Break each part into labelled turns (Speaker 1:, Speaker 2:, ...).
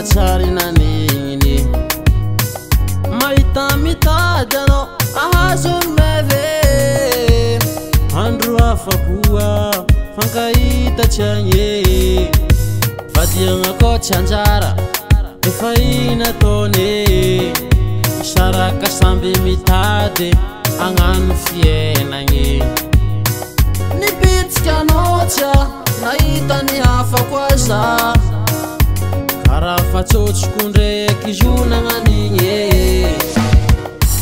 Speaker 1: tsary naniny mahita mitady anao ahazony meve andro afakoa fankahita tsy agny vadiagna koa tsy anjara efa inataony saraka samby mitady agnano fiainagny nibitsika anao tsya nahita ny hafa koa za karaha fatsotsoko ndraiky zonagnanigny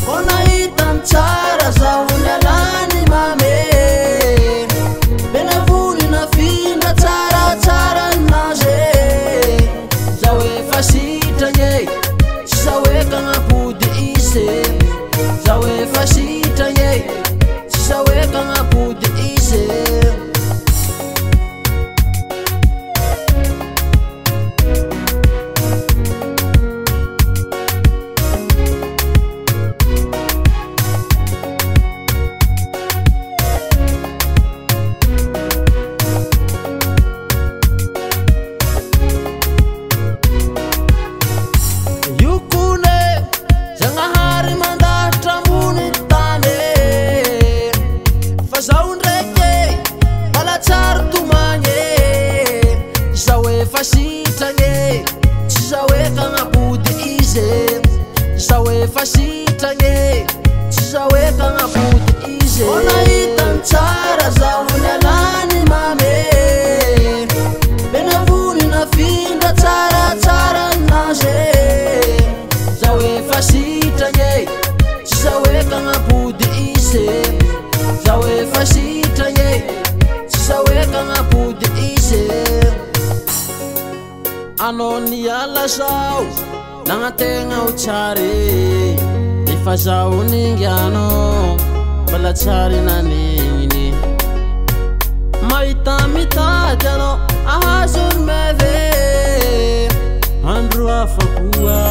Speaker 1: ko nahita ny tsara zaho ny alany mame benavony nafindra tsaratsara naze zaho efa sitragny tsy zaho eka agnapody izy zaho efa sitragny tsy zaho eka agnapody izy Fasitagny tsy zaho eka agnapody izy zaho efa sitragny tsy zaho eka agnapody izy ko nahita ny tsara zaho ny alany mame benavony nafindra tsaratsara naze zaho efa sitragny tsy zaho eka agnapody izy zaho efa sitragny tsy zaho eka agnapody izy anao niala zao nagnategna ho tsary efa zaho ningianao mbala tsary nanigny mahita mitady anao ahazony meve andro afakoa